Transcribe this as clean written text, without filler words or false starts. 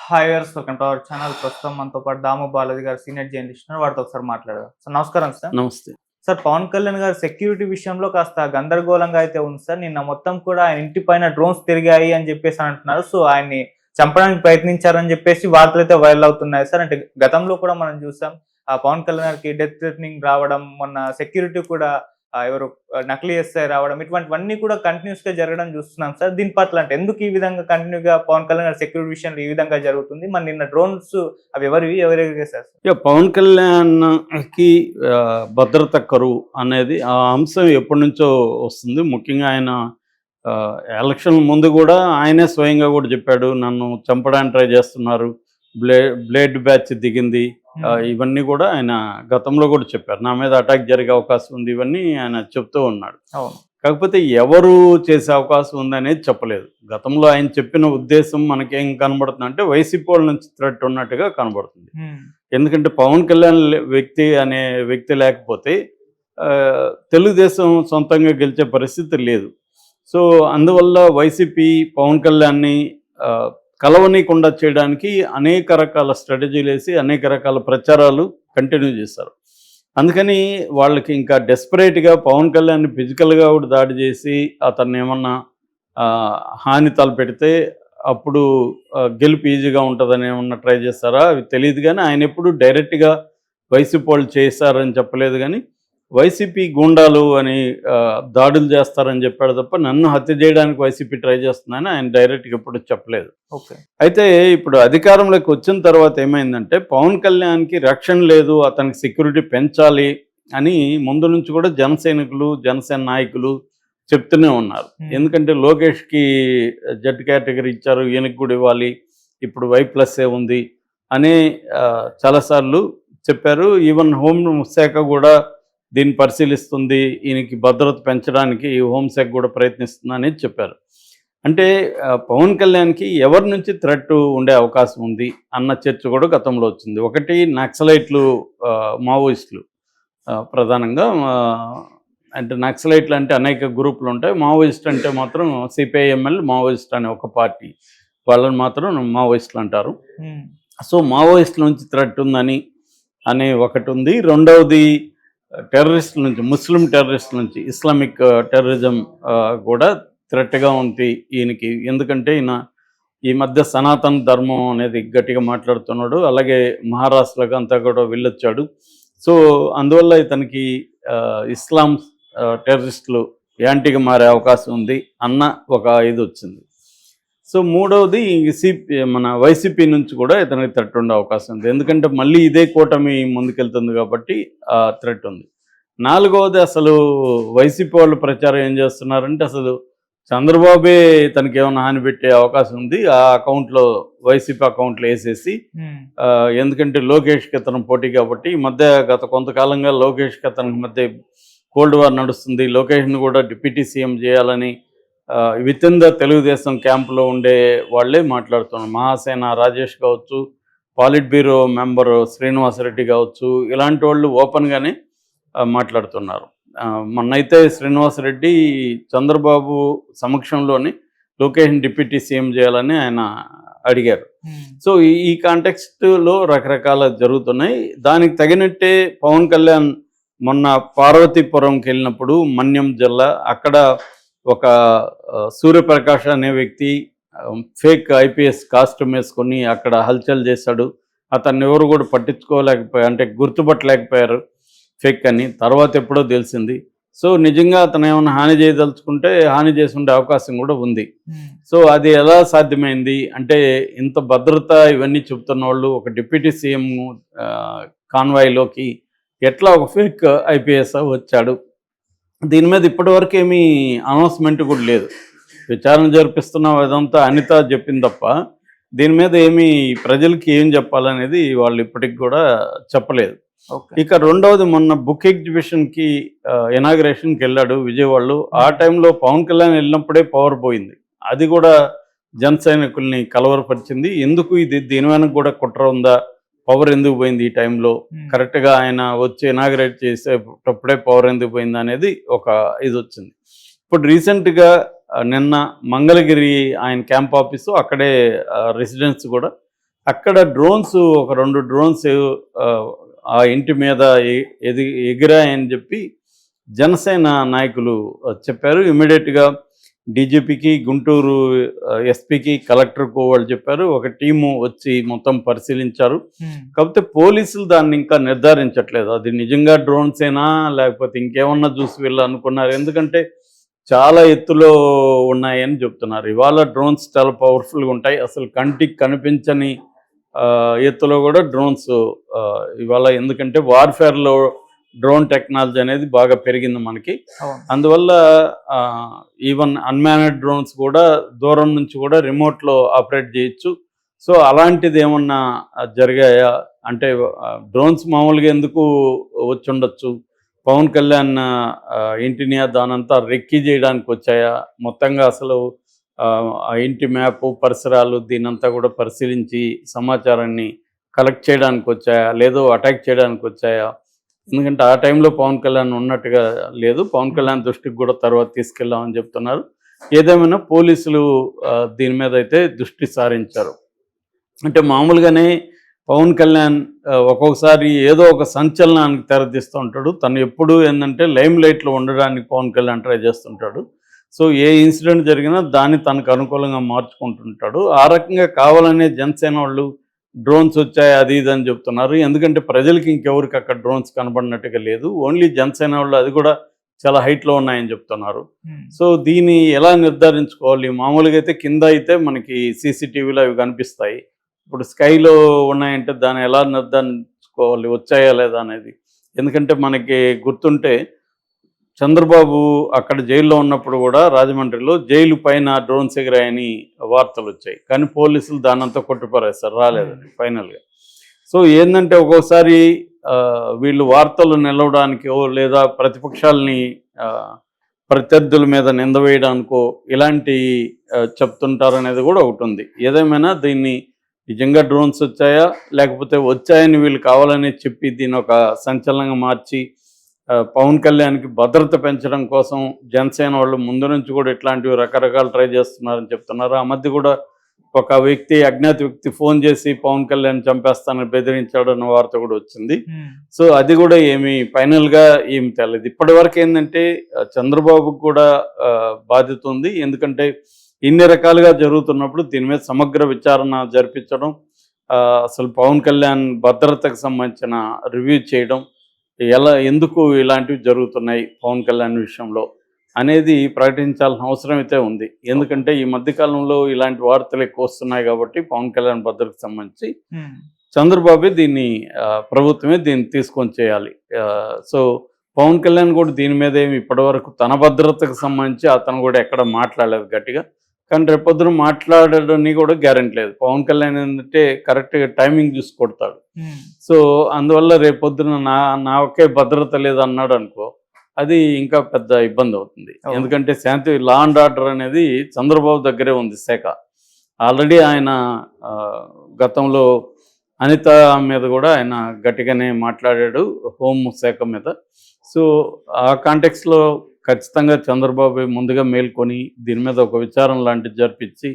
Hi viewers, welcome to our channel. ప్రస్తుతం మనతో పాటు దాము బాలాజీ గారు సీనియర్ జర్నలిస్ట్ ఉన్నారు. వారితో ఒకసారి మాట్లాడదాం. సార్ నమస్కారం సార్. నమస్తే. సార్, పవన్ కళ్యాణ్ గారు సెక్యూరిటీ విషయంలో కాస్త గందరగోళంగా అయితే ఉంది సార్. నిన్న మొత్తం కూడా ఆయన ఇంటి పైన డ్రోన్స్ తిరిగాయి అని చెప్పేసి అంటున్నారు. సో ఆయన్ని చంపడానికి ప్రయత్నించారని చెప్పేసి వార్తలు అయితే వైరల్ అవుతున్నాయి సార్. అంటే గతంలో కూడా మనం చూసాం, ఆ పవన్ కళ్యాణ్ గారికి డెత్ థ్రెటనింగ్ రావడం, మొన్న సెక్యూరిటీ కూడా ఎవరు నకిలీ ఎస్ఐ రావడం, ఇటువంటివన్నీ కూడా కంటిన్యూస్ గా జరగడం చూస్తున్నాం సార్. దీని పట్ల అంటే ఎందుకు ఈ విధంగా కంటిన్యూగా పవన్ కళ్యాణ్ గారి సెక్యూరిటీ విషయంలో ఈ విధంగా జరుగుతుంది? మరి నిన్న డ్రోన్స్ అవి ఎవరికి సార్? పవన్ కళ్యాణ్‌కి భద్రత కరువు అనేది ఆ అంశం ఎప్పటినుంచో వస్తుంది. ముఖ్యంగా ఆయన ఎలక్షన్ ముందు కూడా ఆయనే స్వయంగా కూడా చెప్పాడు, నన్ను చంపడానికి ట్రై చేస్తున్నారు, బ్లేడ్ బ్యాచ్ దిగింది. ఇవన్నీ కూడా ఆయన గతంలో కూడా చెప్పారు, నా మీద అటాక్ జరిగే అవకాశం ఉంది, ఇవన్నీ ఆయన చెప్తూ ఉన్నాడు. అవును. కాకపోతే ఎవరు చేసే అవకాశం ఉందనేది చెప్పలేదు. గతంలో ఆయన చెప్పిన ఉద్దేశం మనకేం కనబడుతుంది అంటే వైసీపీ వాళ్ళ నుంచి థ్రెట్ ఉన్నట్టుగా కనబడుతుంది. ఎందుకంటే పవన్ కళ్యాణ్ వ్యక్తి లేకపోతే తెలుగుదేశం సొంతంగా గెలిచే పరిస్థితి లేదు. సో అందువల్ల వైసీపీ పవన్ కళ్యాణ్ని కలవనీయకుండా చేయడానికి అనేక రకాల స్ట్రాటజీలు వేసి అనేక రకాల ప్రచారాలు కంటిన్యూ చేశారు. అందుకని వాళ్ళకి ఇంకా డెస్పరేట్గా పవన్ కళ్యాణ్ని ఫిజికల్గా కూడా దాడి చేసి అతన్ని ఏమన్నా హాని తలపెడితే అప్పుడు గెలుపు ఈజీగా ఉంటుందని ఏమన్నా ట్రై చేస్తారా అవి తెలియదు. కానీ ఆయన ఎప్పుడు డైరెక్ట్గా వైసీపీ వాళ్ళు చేశారని చెప్పలేదు. కానీ వైసీపీ గూండాలు అని దాడులు చేస్తారని చెప్పాడు తప్ప నన్ను హత్య చేయడానికి వైసీపీ ట్రై చేస్తుందని ఆయన డైరెక్ట్గా ఎప్పుడు చెప్పలేదు. ఓకే. అయితే ఇప్పుడు అధికారంలోకి వచ్చిన తర్వాత ఏమైందంటే పవన్ కళ్యాణ్కి రక్షణ లేదు, అతనికి సెక్యూరిటీ పెంచాలి అని ముందు నుంచి కూడా జనసేన నాయకులు చెప్తూనే ఉన్నారు. ఎందుకంటే లోకేష్కి జెడ్ కేటగిరీ ఇచ్చారు, ఈయనకి కూడా ఇవ్వాలి, ఇప్పుడు Y+A ఉంది అని చాలాసార్లు చెప్పారు. ఈవెన్ హోంశాఖ కూడా దీన్ని పరిశీలిస్తుంది, ఈయనకి భద్రత పెంచడానికి హోంశాఖ కూడా ప్రయత్నిస్తుంది అనేది చెప్పారు. అంటే పవన్ కళ్యాణ్కి ఎవరి నుంచి థ్రెట్ ఉండే అవకాశం ఉంది అన్న చర్చ కూడా గతంలో వచ్చింది. ఒకటి నక్సలైట్లు, మావోయిస్టులు ప్రధానంగా. అంటే నక్సలైట్లు అంటే అనేక గ్రూపులు ఉంటాయి, మావోయిస్ట్ అంటే మాత్రం CPIML మావోయిస్ట్ అనే ఒక పార్టీ, వాళ్ళని మాత్రం మావోయిస్టులు అంటారు. సో మావోయిస్టుల నుంచి థ్రెట్ ఉందని అనే ఒకటి ఉంది. రెండవది టెర్రరిస్టుల నుంచి, ముస్లిం టెర్రరిస్టుల నుంచి, ఇస్లామిక్ టెర్రరిజం కూడా థ్రెట్గా ఉంది ఈయనకి. ఎందుకంటే ఈయన ఈ మధ్య సనాతన ధర్మం అనేది గట్టిగా మాట్లాడుతున్నాడు, అలాగే మహారాష్ట్రలో అంతా కూడా వెళ్ళొచ్చాడు. సో అందువల్ల ఇతనికి ఇస్లాం టెర్రరిస్టులు యాంటీగా మారే అవకాశం ఉంది అన్న ఒక ఇది వచ్చింది. సో మూడవది మన వైసీపీ నుంచి కూడా ఇతనికి థ్రెట్ ఉండే అవకాశం ఉంది. ఎందుకంటే మళ్ళీ ఇదే కూటమి ముందుకెళ్తుంది కాబట్టి ఆ థ్రెట్ ఉంది. నాలుగవది అసలు వైసీపీ వాళ్ళు ప్రచారం ఏం చేస్తున్నారంటే అసలు చంద్రబాబే తనకి ఏమైనా హాని పెట్టే అవకాశం ఉంది, ఆ అకౌంట్లో వైసీపీ అకౌంట్లో వేసేసి. ఎందుకంటే లోకేష్కి అతను పోటీ కాబట్టి ఈ మధ్య గత కొంతకాలంగా లోకేష్కి అతనికి మధ్య కోల్డ్ వార్ నడుస్తుంది. లోకేష్ని కూడా డిప్యూటీ సీఎం చేయాలని విత్ ఇన్ ద తెలుగుదేశం క్యాంపులో ఉండే వాళ్ళే మాట్లాడుతున్నారు. మహాసేన రాజేష్ కావచ్చు, పాలిట్ బ్యూరో మెంబరు శ్రీనివాసరెడ్డి కావచ్చు, ఇలాంటి వాళ్ళు ఓపెన్గానే మాట్లాడుతున్నారు. మొన్నైతే శ్రీనివాసరెడ్డి చంద్రబాబు సమక్షంలోని లోకేష్ని డిప్యూటీ సీఎం చేయాలని ఆయన అడిగారు. సో ఈ కాంటెక్స్ట్లో రకరకాల జరుగుతున్నాయి. దానికి తగినట్టే పవన్ కళ్యాణ్ మొన్న పార్వతీపురంకి వెళ్ళినప్పుడు మన్యం జిల్లా, అక్కడ ఒక సూర్యప్రకాష్ అనే వ్యక్తి ఫేక్ IPS కాస్ట్యూమ్ వేసుకొని అక్కడ హల్చల్ చేశాడు. అతన్ని ఎవరు కూడా పట్టించుకోలేకపోయారు, అంటే గుర్తుపట్టలేకపోయారు ఫేక్ అని. తర్వాత ఎప్పుడో తెలిసింది. సో నిజంగా అతను ఏమైనా హాని చేయదలుచుకుంటే హాని చేసి ఉండే అవకాశం కూడా ఉంది. సో అది ఎలా సాధ్యమైంది అంటే ఇంత భద్రత ఇవన్నీ చెప్తున్న వాళ్ళు ఒక డిప్యూటీ సీఎం కాన్వాయ్లోకి ఎట్లా ఒక ఫేక్ IPS వచ్చాడు? దీని మీద ఇప్పటివరకు ఏమీ అనౌన్స్మెంట్ కూడా లేదు. విచారణ జరిపిస్తున్న అదంతా అనిత చెప్పింది తప్ప దీని మీద ఏమీ ప్రజలకి ఏం చెప్పాలనేది వాళ్ళు ఇప్పటికి కూడా చెప్పలేదు. ఇక రెండవది, మొన్న బుక్ ఎగ్జిబిషన్కి ఇనాగ్రేషన్కి వెళ్ళాడు విజయవాడలో. ఆ టైంలో పవన్ కళ్యాణ్ వెళ్ళినప్పుడే పవర్ పోయింది. అది కూడా జన సైనికుల్ని కలవరపరిచింది. ఎందుకు దీని వెనక కూడా కుట్ర ఉందా, పవర్ ఎందుకు పోయింది ఈ టైంలో, కరెక్ట్గా ఆయన వచ్చి ఇనాగ్రేట్ చేసేటప్పుడే పవర్ ఎందుకు పోయింది అనేది ఒక ఇది వచ్చింది. ఇప్పుడు రీసెంట్గా నిన్న మంగళగిరి ఆయన క్యాంప్ ఆఫీసు, అక్కడే రెసిడెన్స్ కూడా అక్కడ డ్రోన్స్ ఒక 2 డ్రోన్స్ ఆ ఇంటి మీద ఎగిరాయని చెప్పి జనసేన నాయకులు చెప్పారు. ఇమ్మీడియట్గా డీజీపీకి, గుంటూరు ఎస్పీకి, కలెక్టర్కు వాళ్ళు చెప్పారు. ఒక టీము వచ్చి మొత్తం పరిశీలించారు. కాకపోతే పోలీసులు దాన్ని ఇంకా నిర్ధారించట్లేదు, అది నిజంగా డ్రోన్సేనా లేకపోతే ఇంకేమన్నా చూసి వీళ్ళు అనుకున్నారు. ఎందుకంటే చాలా ఎత్తులో ఉన్నాయని చెప్తున్నారు. ఇవాళ డ్రోన్స్ చాలా పవర్ఫుల్గా ఉంటాయి. అసలు కంటికి కనిపించని ఎత్తులో కూడా డ్రోన్స్ ఇవాళ, ఎందుకంటే వార్ఫేర్లో డ్రోన్ టెక్నాలజీ అనేది బాగా పెరిగింది మనకి. అందువల్ల ఈవెన్ అన్మానెడ్ డ్రోన్స్ కూడా దూరం నుంచి కూడా రిమోట్లో ఆపరేట్ చేయొచ్చు. సో అలాంటిది ఏమన్నా జరిగాయా అంటే డ్రోన్స్ మామూలుగా ఎందుకు వచ్చి ఉండొచ్చు, పవన్ కళ్యాణ్ ఇంటిని దానంతా రెక్కీ చేయడానికి వచ్చాయా, మొత్తంగా అసలు ఆ ఇంటి మ్యాపు, పరిసరాలు దీనంతా కూడా పరిశీలించి సమాచారాన్ని కలెక్ట్ చేయడానికి వచ్చాయా, లేదో అటాక్ చేయడానికి వచ్చాయా? ఎందుకంటే ఆ టైంలో పవన్ కళ్యాణ్ ఉన్నట్టుగా లేదు. పవన్ కళ్యాణ్ దృష్టికి కూడా తర్వాత తీసుకెళ్ళామని చెప్తున్నారు. ఏదేమైనా పోలీసులు దీని మీద అయితే దృష్టి సారించారు. అంటే మామూలుగానే పవన్ కళ్యాణ్ ఒక్కొక్కసారి ఏదో ఒక సంచలనానికి తెరదీస్తూ ఉంటాడు. తను ఎప్పుడు ఏంటంటే లైమ్ లైట్లో ఉండడానికి పవన్ కళ్యాణ్ ట్రై చేస్తుంటాడు. సో ఏ ఇన్సిడెంట్ జరిగినా దాన్ని తనకు అనుకూలంగా మార్చుకుంటుంటాడు. ఆ రకంగా కావాలనే జనసేన వాళ్ళు డ్రోన్స్ వచ్చాయి అది ఇది అని చెప్తున్నారు. ఎందుకంటే ప్రజలకి ఇంకెవరికి అక్కడ డ్రోన్స్ కనబడినట్టుగా లేదు. ఓన్లీ జనసేన వాళ్ళు అది కూడా చాలా హైట్లో ఉన్నాయని చెప్తున్నారు. సో దీన్ని ఎలా నిర్ధారించుకోవాలి? మామూలుగా అయితే కింద అయితే మనకి సీసీటీవీలో అవి కనిపిస్తాయి. ఇప్పుడు స్కైలో ఉన్నాయంటే దాన్ని ఎలా నిర్ధారించుకోవాలి, వచ్చాయా లేదా అనేది? ఎందుకంటే మనకి గుర్తుంటే చంద్రబాబు అక్కడ జైల్లో ఉన్నప్పుడు కూడా రాజమండ్రిలో జైలు పైన డ్రోన్స్ ఎగిరాయని వార్తలు వచ్చాయి. కానీ పోలీసులు దానంతా కొట్టిపారేస్తారు, రాలేదని ఫైనల్గా. సో ఏంటంటే ఒక్కోసారి వీళ్ళు వార్తలు నిలవడానికో లేదా ప్రతిపక్షాలని ప్రత్యర్థుల మీద నింద వేయడానికో ఇలాంటి చెప్తుంటారనేది కూడా ఒకటి ఉంది. ఏదేమైనా దీన్ని నిజంగా డ్రోన్స్ వచ్చాయా లేకపోతే వచ్చాయని వీళ్ళు కావాలని చెప్పి దీన్ని ఒక సంచలనంగా మార్చి పవన్ కళ్యాణ్కి భద్రత పెంచడం కోసం జనసేన వాళ్ళు ముందు నుంచి కూడా ఇట్లాంటివి రకరకాలు ట్రై చేస్తున్నారని చెప్తున్నారు. ఆ మధ్య కూడా ఒక వ్యక్తి, అజ్ఞాత వ్యక్తి ఫోన్ చేసి పవన్ కళ్యాణ్ చంపేస్తానని బెదిరించాడన్న వార్త కూడా వచ్చింది. సో అది కూడా ఏమి ఫైనల్గా ఏమి తెలియదు. ఇప్పటి వరకు ఏంటంటే చంద్రబాబుకు కూడా బాధ్యత ఉంది. ఎందుకంటే ఇన్ని రకాలుగా జరుగుతున్నప్పుడు దీని మీద సమగ్ర విచారణ జరిపించడం, అసలు పవన్ కళ్యాణ్ భద్రతకు సంబంధించిన రివ్యూ చేయడం, ఎందుకు ఇలాంటివి జరుగుతున్నాయి పవన్ కళ్యాణ్ విషయంలో అనేది ప్రకటించాల్సిన అవసరం అయితే ఉంది. ఎందుకంటే ఈ మధ్యకాలంలో ఇలాంటి వార్తలు ఎక్కువ వస్తున్నాయి కాబట్టి పవన్ కళ్యాణ్ భద్రతకు సంబంధించి చంద్రబాబు దీన్ని ప్రభుత్వమే దీన్ని తీసుకొని చేయాలి. సో పవన్ కళ్యాణ్ కూడా దీని మీద ఏమి ఇప్పటివరకు తన భద్రతకు సంబంధించి అతను కూడా ఎక్కడ మాట్లాడలేదు గట్టిగా. కానీ రేపొద్దున మాట్లాడడానికి కూడా గ్యారెంటీ లేదు. పవన్ కళ్యాణ్ ఏంటంటే కరెక్ట్గా టైమింగ్ చూసి కొడతాడు. సో అందువల్ల రేపొద్దున నాకే భద్రత లేదన్నాడు అనుకో, అది ఇంకా పెద్ద ఇబ్బంది అవుతుంది. ఎందుకంటే శాంతి, లా అండ్ ఆర్డర్ అనేది చంద్రబాబు దగ్గరే ఉంది శాఖ. ఆల్రెడీ ఆయన గతంలో అనిత మీద కూడా ఆయన గట్టిగానే మాట్లాడాడు హోమ్ శాఖ మీద. సో ఆ కాంటెక్స్లో ఖచ్చితంగా చంద్రబాబు ముందుగా మేల్కొని దీని మీద ఒక విచారణ లాంటిది జరిపించి